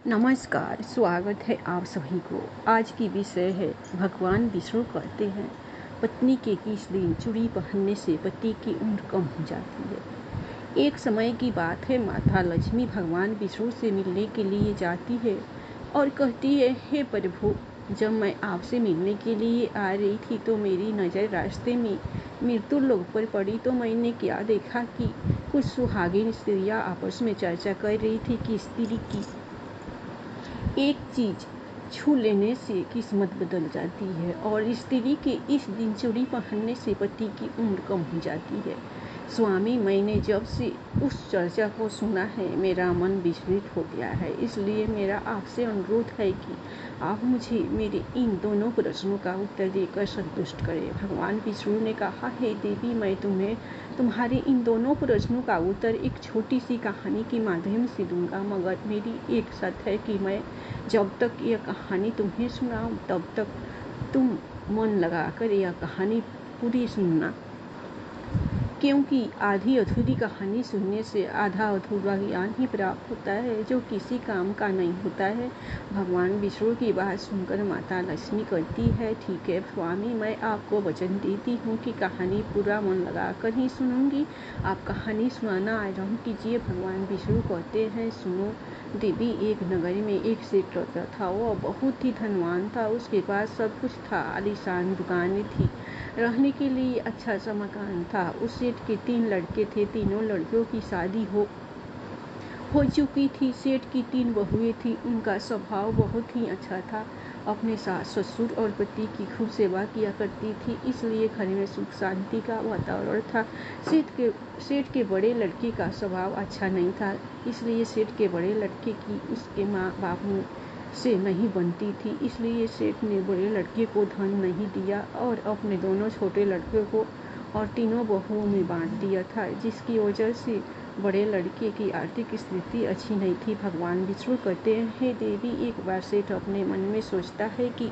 नमस्कार, स्वागत है आप सभी को। आज की विषय है भगवान विष्णु कहते हैं पत्नी के 21 दिन चूड़ी पहनने से पति की उम्र कम हो जाती है। एक समय की बात है, माता लक्ष्मी भगवान विष्णु से मिलने के लिए जाती है और कहती है, हे प्रभु, जब मैं आपसे मिलने के लिए आ रही थी तो मेरी नज़र रास्ते में मृत्यु लोक पर पड़ी तो मैंने क्या देखा कि कुछ सुहागिन स्त्रियां आपस में चर्चा कर रही थी कि स्त्री की एक चीज छू लेने से किस्मत बदल जाती है और स्त्री के इस दिन चूड़ी पहनने से पति की उम्र कम हो जाती है। स्वामी, मैंने जब से उस चर्चा को सुना है मेरा मन विचलित हो गया है, इसलिए मेरा आपसे अनुरोध है कि आप मुझे मेरे इन दोनों प्रश्नों का उत्तर देकर संतुष्ट करें। भगवान विष्णु ने कहा, हे देवी, मैं तुम्हें तुम्हारे इन दोनों प्रश्नों का उत्तर एक छोटी सी कहानी के माध्यम से दूंगा, मगर मेरी एक शर्त है कि मैं जब तक यह कहानी तुम्हें सुनाऊं तब तक तुम मन लगाकर यह कहानी पूरी सुनना, क्योंकि आधी अधूरी कहानी सुनने से आधा अधूरा ज्ञान ही प्राप्त होता है जो किसी काम का नहीं होता है। भगवान विष्णु की बात सुनकर माता लक्ष्मी कहती है, ठीक है स्वामी, मैं आपको वचन देती हूँ कि कहानी पूरा मन लगाकर ही सुनूंगी। आप कहानी सुनाना आरंभ कीजिए। भगवान विष्णु कहते हैं, सुनो देवी, एक नगर में एक सेठ रहता था। वह बहुत ही धनवान था, उसके पास सब कुछ था, आलीशान दुकानें थी, रहने के लिए अच्छा सा मकान था। उस सेठ के 3 लड़के थे, तीनों लड़कियों की शादी हो चुकी थी। सेठ की 3 बहुएं थी, उनका स्वभाव बहुत ही अच्छा था, अपने सास ससुर और पति की खूब सेवा किया करती थी, इसलिए घर में सुख शांति का वातावरण था। सेठ के बड़े लड़के का स्वभाव अच्छा नहीं था, इसलिए सेठ के बड़े लड़के की उसके माँ बाप से नहीं बनती थी, इसलिए सेठ ने बड़े लड़के को धन नहीं दिया और अपने दोनों छोटे लड़के को और तीनों बहुओं में बांट दिया था, जिसकी वजह से बड़े लड़के की आर्थिक स्थिति अच्छी नहीं थी। भगवान विष्णु कहते हैं, हे देवी, एक बार सेठ अपने मन में सोचता है कि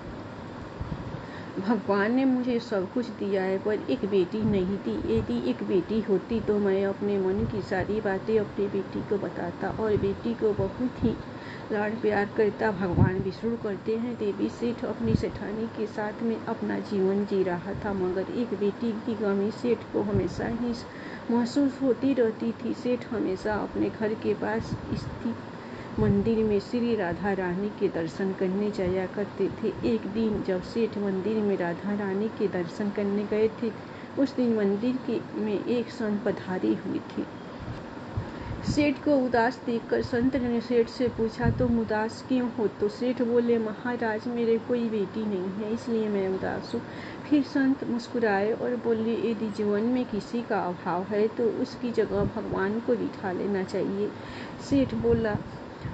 भगवान ने मुझे सब कुछ दिया है पर एक बेटी नहीं दी। यदि एक बेटी होती तो मैं अपने मन की सारी बातें अपनी बेटी को बताता और बेटी को बहुत ही लाड प्यार करता। भगवान विष्णु कहते हैं, देवी, सेठ अपनी सेठानी के साथ में अपना जीवन जी रहा था, मगर एक बेटी की कमी सेठ को हमेशा ही महसूस होती रहती थी। सेठ हमेशा अपने घर के पास स्थित मंदिर में श्री राधा रानी के दर्शन करने जाया करते थे। एक दिन जब सेठ मंदिर में राधा रानी के दर्शन करने गए थे, उस दिन मंदिर में एक संत पधारी हुई थी। सेठ को उदास देखकर संत ने सेठ से पूछा, तुम उदास क्यों हो? तो सेठ बोले, महाराज, मेरे कोई बेटी नहीं है, इसलिए मैं उदास हूँ। फिर संत मुस्कुराए और बोले, यदि जीवन में किसी का अभाव है तो उसकी जगह भगवान को बिठा लेना चाहिए। सेठ बोला,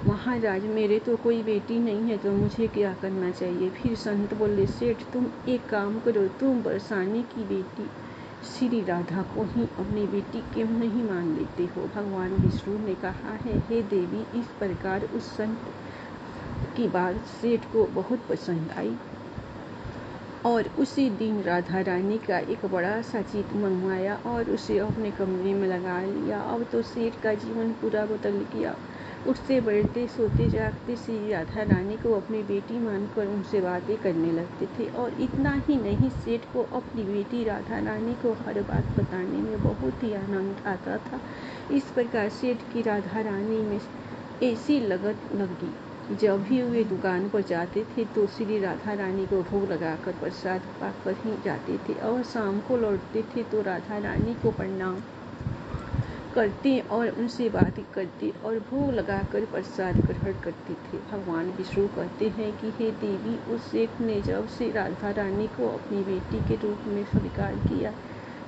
महाराज, मेरे तो कोई बेटी नहीं है तो मुझे क्या करना चाहिए? फिर संत बोले, सेठ, तुम एक काम करो, तुम बरसाने की बेटी श्री राधा को ही अपनी बेटी क्यों नहीं मान लेते हो? भगवान विष्णु ने कहा है, हे देवी, इस प्रकार उस संत की बात सेठ को बहुत पसंद आई और उसी दिन राधा रानी का एक बड़ा सा चित्र मंगवाया और उसे अपने कमरे में लगा लिया। अब तो सेठ का जीवन पूरा बदल गया। उठते बैठते सोते जागते श्री राधा रानी को अपनी बेटी मानकर उनसे बातें करने लगते थे और इतना ही नहीं, सेठ को अपनी बेटी राधा रानी को हर बात बताने में बहुत ही आनंद आता था। इस प्रकार सेठ की राधा रानी में ऐसी लगन लगी, जब भी वे दुकान पर जाते थे तो श्री राधा रानी को भोग लगाकर प्रसाद पाकर ही जाते थे और शाम को लौटते थे तो राधा रानी को प्रणाम करते और उनसे बातें करते और भोग लगाकर प्रसाद ग्रहण करते थे। भगवान विष्णु कहते हैं कि हे देवी, उस सेठ ने जब से राधा रानी को अपनी बेटी के रूप में स्वीकार किया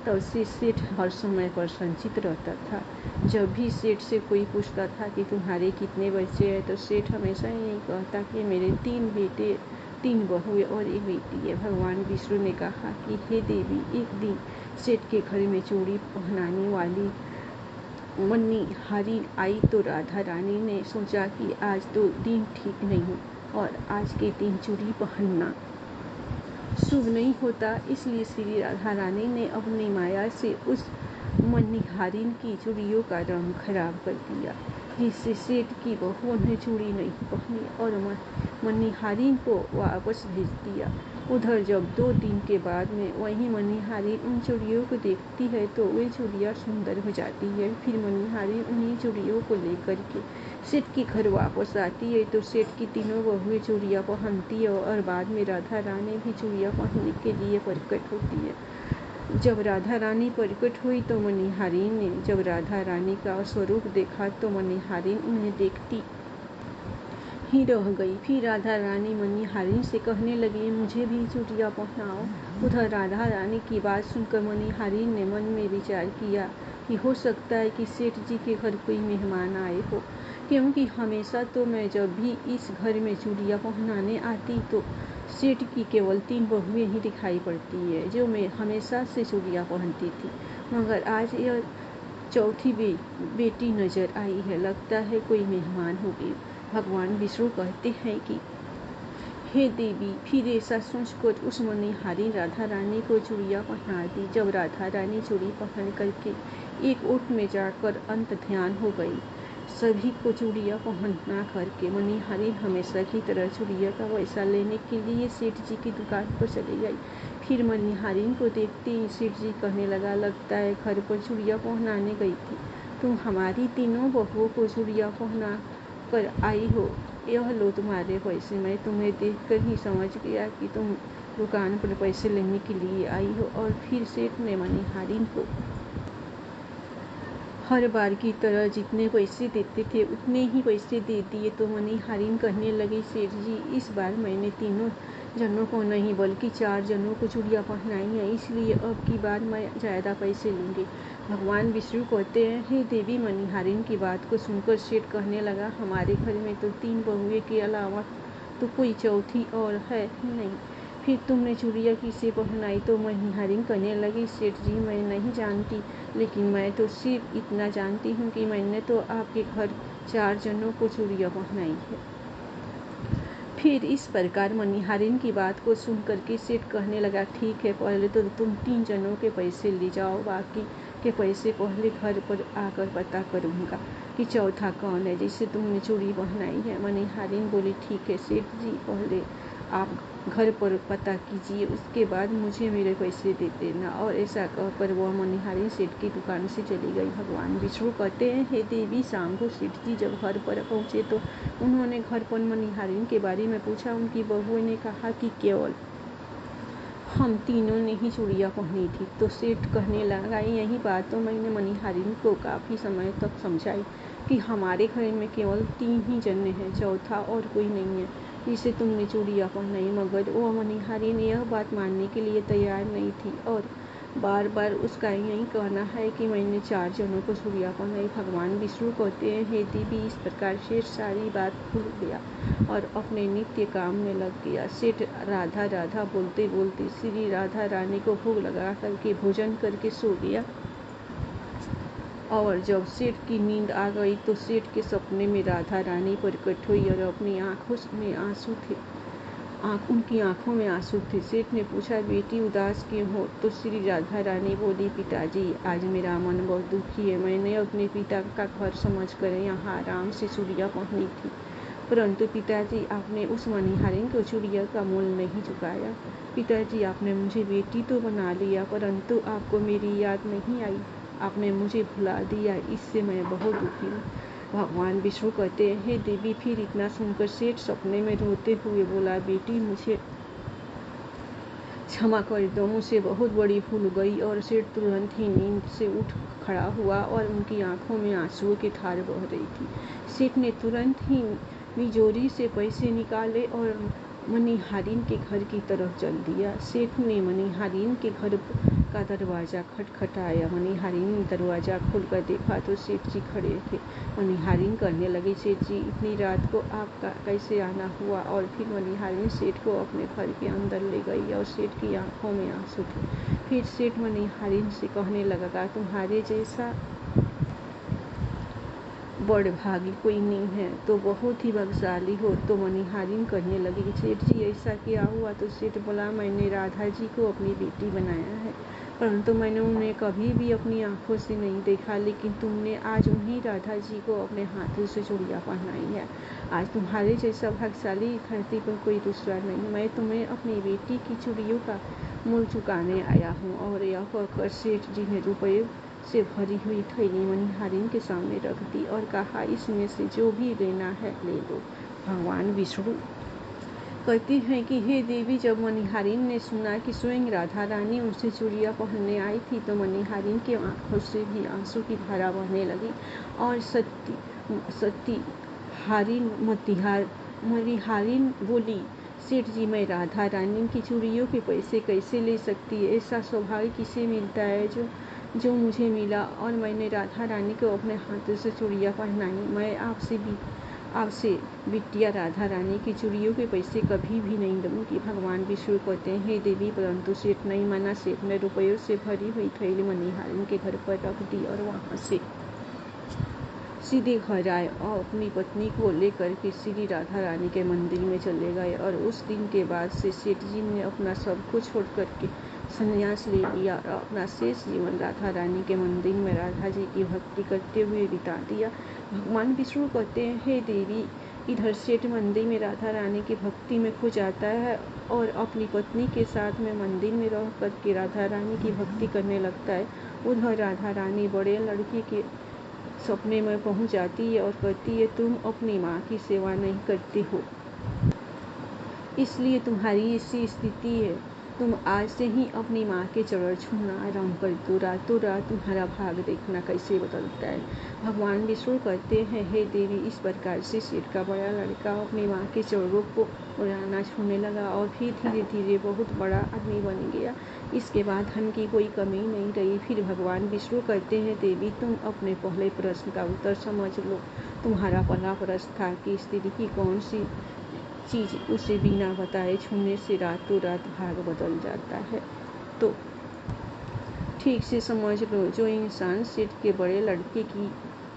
तब से सेठ हर समय पर संचित रहता था। जब भी सेठ से कोई पूछता था कि तुम्हारे कितने बच्चे हैं तो सेठ हमेशा यही कहता कि मेरे 3 बेटे, 3 बहुएं और एक बेटी है। भगवान विष्णु ने कहा कि हे देवी, एक दिन सेठ के घर में चूड़ी पहनाने वाली मणिहारी आई तो राधा रानी ने सोचा कि आज तो दिन ठीक नहीं और आज के दिन चूड़ी पहनना शुभ नहीं होता, इसलिए श्री राधा रानी ने अपनी माया से उस मणिहारिन की चूड़ियों का रंग खराब कर दिया। जिससे सेठ की बहुओं ने चूड़ी नहीं पहनी और मनिहारिन को वापस भेज दिया। उधर जब 2 दिन के बाद में वही मनिहारिन उन चूड़ियों को देखती है तो वे चूड़ियाँ सुंदर हो जाती है। फिर मनिहारिन उन्हीं चूड़ियों को लेकर के सेठ के घर वापस आती है तो सेठ की तीनों बहुएं चूड़ियाँ पहनती है और बाद में राधा रानी भी चूड़ियाँ पहनने के लिए प्रकट होती है। जब राधा रानी प्रकट हुई तो मनिहारिन ने जब राधा रानी का स्वरूप देखा तो मनिहारिन उन्हें देखती ही रह गई। फिर राधा रानी मनिहारिन से कहने लगी, मुझे भी चूड़ियाँ पहनाओ। उधर राधा रानी की बात सुनकर मनिहारिन ने मन में विचार किया कि हो सकता है कि सेठ जी के घर कोई मेहमान आए हो, क्योंकि हमेशा तो मैं जब भी इस घर में चूड़ियाँ पहनाने आती तो सेठ की केवल 3 बहुएं ही दिखाई पड़ती है जो मैं हमेशा से चूड़ियाँ पहनती थी, मगर आज यह चौथी बेटी नजर आई है। लगता है कोई मेहमान होगी। भगवान विष्णु कहते हैं कि हे देवी, फिर ऐसा सोचकर उस मनिहारिन राधा रानी को चूड़ियाँ पहना दी। जब राधा रानी चूड़ी पहन करके एक ओट में जाकर अंत ध्यान हो गई, सभी को चूड़ियाँ पहना करके मनिहारिन हमेशा की तरह चूड़ियाँ का पैसा लेने के लिए सेठ जी की दुकान पर चली गई। फिर मनिहारिन को देखते ही सेठ जी कहने लगा, लगता है घर पर चूड़ियाँ पहनाने गई थी, तुम हमारी तीनों बहुओं को चूड़ियाँ पहना कर आई हो। यह लो तुम्हारे पैसे। मैं तुम्हें देखकर ही समझ गया कि तुम दुकान पर पैसे लेने के लिए आई हो। और फिर सेठ ने मनिहारिन को हर बार की तरह जितने पैसे देते थे उतने ही पैसे दे दिए। तो मनिहारिन कहने लगी, सेठ जी, इस बार मैंने तीनों जनों को नहीं बल्कि 4 जनों को चूड़ियाँ पहनाई हैं, इसलिए अब की बार मैं ज़्यादा पैसे लूँगी। भगवान विष्णु कहते हैं, हे देवी, मनिहारिन की बात को सुनकर सेठ कहने लगा, हमारे घर में तो 3 बहुएं के अलावा तो कोई चौथी और है ही नहीं, फिर तुमने चूड़ियाँ किसे पहनाई? तो मनिहारिन कहने लगी, सेठ जी, मैं नहीं जानती, लेकिन मैं तो सिर्फ इतना जानती हूँ कि मैंने तो आपके घर 4 जनों को चूड़ियाँ पहनाई है। फिर इस प्रकार मनिहारिन की बात को सुन करके सेठ कहने लगा, ठीक है, पहले तो तुम 3 जनों के पैसे ले जाओ, बाकी के पैसे पहले घर पर आकर पता करूँगा कि चौथा कौन है जिसे तुमने चूड़ी पहनाई है। मनिहारिन बोली, ठीक है सेठ जी, पहले आप घर पर पता कीजिए, उसके बाद मुझे मेरे पैसे दे देना। और ऐसा कहकर वह मनिहारिन सेठ की दुकान से चली गई। भगवान विष्णु कहते हैं, हे देवी, शाम को सेठ जी जब घर पर पहुँचे तो उन्होंने घर पर मनिहारिन के बारे में पूछा। उनकी बहुओं ने कहा कि केवल हम तीनों ने ही चूड़ियाँ पहनी थी। तो सेठ कहने लगा, यही बात तो मैंने मनिहारिन को काफ़ी समय तक समझाई कि हमारे घर में केवल 3 ही जने हैं, चौथा और कोई नहीं है जिसे तुमने चूड़ियाँ पहनाई, मगर वो मनिहारिन यह बात मानने के लिए तैयार नहीं थी और बार बार उसका यही कहना है कि मैंने 4 जनों को चूड़ियाँ पहनाई। भगवान विष्णु कहते हैं, हे देवी, इस प्रकार सेठ सारी बात भूल गया और अपने नित्य काम में लग गया। सेठ राधा राधा बोलते बोलते श्री राधा रानी को भोग लगा करके भोजन करके सो गया। और जब सेठ की नींद आ गई तो सेठ के सपने में राधा रानी प्रकट हुई और अपनी आंखों में आंसू थे। उनकी आंखों में आंसू थे। सेठ ने पूछा, बेटी उदास क्यों हो? तो श्री राधा रानी बोली, पिताजी, आज मेरा मन बहुत दुखी है। मैंने अपने पिता का घर समझकर यहाँ आराम से चूड़ियाँ पहनी थी, परंतु पिताजी, आपने उस मनिहारिन को चूड़ियाँ का मोल नहीं चुकाया। पिताजी, आपने मुझे बेटी तो बना लिया, परंतु आपको मेरी याद नहीं आई, आपने मुझे भुला दिया, इससे मैं बहुत दुखी हूँ। भगवान विष्णु कहते हैं, हे देवी, फिर इतना सुनकर सेठ सपने में रोते हुए बोला, बेटी, मुझे क्षमा कर दो, मुझसे बहुत बड़ी भूल गई। और सेठ तुरंत ही नींद से उठ खड़ा हुआ और उनकी आंखों में आंसुओं की धार बह रही थी। सेठ ने तुरंत ही तिजोरी से पैसे निकाले और मनिहारिन के घर की तरफ चल दिया। सेठ ने मनिहारिन के घर का दरवाज़ा खटखटाया। मनिहारिन ने दरवाज़ा खोलकर देखा तो सेठ जी खड़े थे। मनिहारिन कहने लगी, सेठ जी, इतनी रात को आपका कैसे आना हुआ? और फिर मनिहारिन सेठ को अपने घर के अंदर ले गई और सेठ की आंखों में आंसू थे। फिर सेठ मनिहारिन से कहने लगा, तुम्हारे जैसा बड़ भागी कोई नहीं है तो बहुत ही भाग्यशाली हो। तो मनिहारिन कहने लगी, सेठ जी ऐसा क्या हुआ? तो सेठ बोला, मैंने राधा जी को अपनी बेटी बनाया है, परंतु मैंने उन्हें कभी भी अपनी आंखों से नहीं देखा, लेकिन तुमने आज उन्हीं राधा जी को अपने हाथों से चूड़ियाँ पहनाई है। आज तुम्हारे जैसा भाग्यशाली धरती पर कोई दूसरा नहीं। मैं तुम्हें अपनी बेटी की चूड़ियों का मूल चुकाने आया हूँ। और यह कहकर सेठ जी ने रुपये से भरी हुई थैली मनिहारिन के सामने रख दी और कहा, इसमें से जो भी लेना है ले लो। भगवान विष्णु कहती हैं कि हे देवी, जब मनिहारिन ने सुना कि स्वयं राधा रानी उनसे चूड़ियाँ पहनने आई थी तो मनिहारिन के आंखों से भी आंसू की धारा बहने लगी और सती मनिहारिन बोली, सेठ जी, मैं राधा रानी की चूड़ियों के पैसे कैसे ले सकती है? ऐसा सौभाग्य किसे मिलता है जो मुझे मिला, और मैंने राधा रानी को अपने हाथों से चूड़ियाँ पहनाई। मैं आपसे बिटिया राधा रानी की चूड़ियों के पैसे कभी भी नहीं दूंगी। भगवान विष्णु कहते हैं, हे देवी, परंतु सेठ नहीं माना। सेठ ने रुपयों से भरी हुई थैली मनिहारिन के घर पर रख दी और वहाँ से सीधे घर आए और अपनी पत्नी को लेकर के श्री राधा रानी के मंदिर में चले गए। और उस दिन के बाद से सेठ जी ने अपना सब कुछ छोड़ करके संन्यास ले लिया और अपना शेष जीवन राधा रानी के मंदिर में राधा जी की भक्ति करते हुए बिता दिया। भगवान विष्णु कहते हैं, हे देवी, इधर सेठ मंदिर में राधा रानी की भक्ति में खो जाता है और अपनी पत्नी के साथ में मंदिर में रह करके राधा रानी की भक्ति करने लगता है। उधर राधा रानी बड़े लड़के के सपने में पहुंच जाती है और कहती है, तुम अपनी माँ की सेवा नहीं करते हो, इसलिए तुम्हारी ऐसी स्थिति है। तुम आज से ही अपनी माँ के चरण छूना आरंभ कर दो। रातों रात तुम्हारा भाग देखना कैसे बदलता है। भगवान विष्णु कहते हैं, हे देवी, इस प्रकार से सेठ का बड़ा लड़का अपनी माँ के चरणों को रोजाना छूने लगा और फिर धीरे धीरे बहुत बड़ा आदमी बन गया। इसके बाद धन की कोई कमी नहीं रही। फिर भगवान विष्णु कहते हैं, देवी, तुम अपने पहले प्रश्न का उत्तर समझ लो। तुम्हारा पहला प्रश्न था कि स्त्री की कौन सी चीज़ उसे बिना बताए छूने से रातों रात भाग बदल जाता है। तो ठीक से समझ लो, जो इंसान सेठ के बड़े लड़के की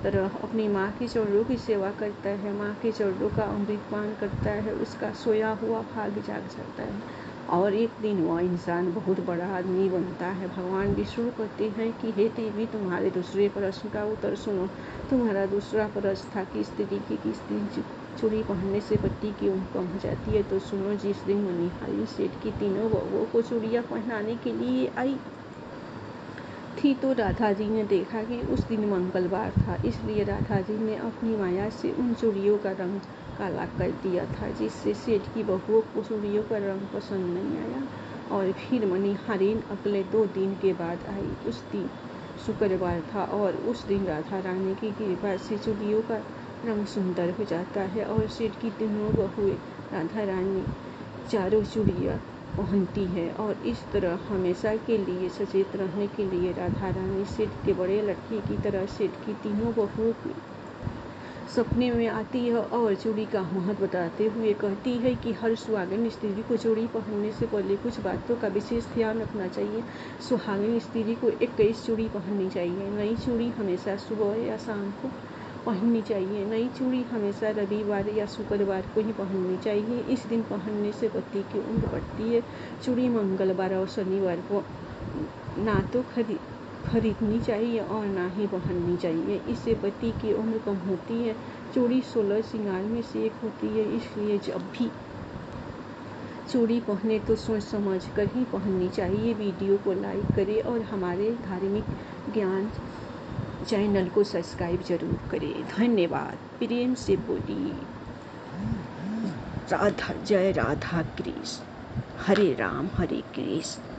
तरह अपनी माँ के चरणों की सेवा करता है, माँ के चरणों का अमृतपान करता है, उसका सोया हुआ भाग जाग जाता है और एक दिन वह इंसान बहुत बड़ा आदमी बनता है। भगवान विष्णु कहते हैं कि हे देवी, तुम्हारे दूसरे प्रश्न का उत्तर सुनो। तुम्हारा दूसरा प्रश्न था कि स्त्री की किस दिन चूड़ी पहनने से पति की उम्र कम हो जाती है। तो सुनो, जिस दिन मनिहारिन सेठ की तीनों बहुओं को चूड़ियाँ पहनाने के लिए आई थी तो राधा जी ने देखा कि उस दिन मंगलवार था, इसलिए राधा जी ने अपनी माया से उन चूड़ियों का रंग काला कर दिया था, जिससे सेठ की बहुओं को चूड़ियों का रंग पसंद नहीं आया। और फिर मनिहारिन अगले 2 दिन के बाद आई। उस दिन शुक्रवार था और उस दिन राधा रानी की कृपा से चूड़ियों का रंग सुंदर हो जाता है और सेठ की तीनों बहुएं राधा रानी चारों चूड़ियाँ पहनती है। और इस तरह हमेशा के लिए सचेत रहने के लिए राधा रानी सेठ के बड़े लड़के की तरह सेठ की तीनों बहुओं के सपने में आती है और चूड़ी का महत्व बताते हुए कहती है कि हर सुहागिन स्त्री को चूड़ी पहनने से पहले कुछ बातों का विशेष ध्यान रखना चाहिए। सुहागिन स्त्री को 21 चूड़ी पहननी चाहिए। नई चूड़ी हमेशा सुबह या शाम को पहननी चाहिए। नई चूड़ी हमेशा रविवार या शुक्रवार को ही पहननी चाहिए। इस दिन पहनने से पति की उम्र बढ़ती है। चूड़ी मंगलवार और शनिवार को ना तो खरीदनी चाहिए और ना ही पहननी चाहिए, इससे पति की उम्र कम होती है। चूड़ी 16 श्रृंगार में से एक होती है, इसलिए जब भी चूड़ी पहने तो सोच समझ कर ही पहननी चाहिए। वीडियो को लाइक करें और हमारे धार्मिक ज्ञान चैनल को सब्सक्राइब जरूर करें। धन्यवाद। प्रेम से बोलिए राधा, जय राधा कृष्ण। हरे राम हरे कृष्ण।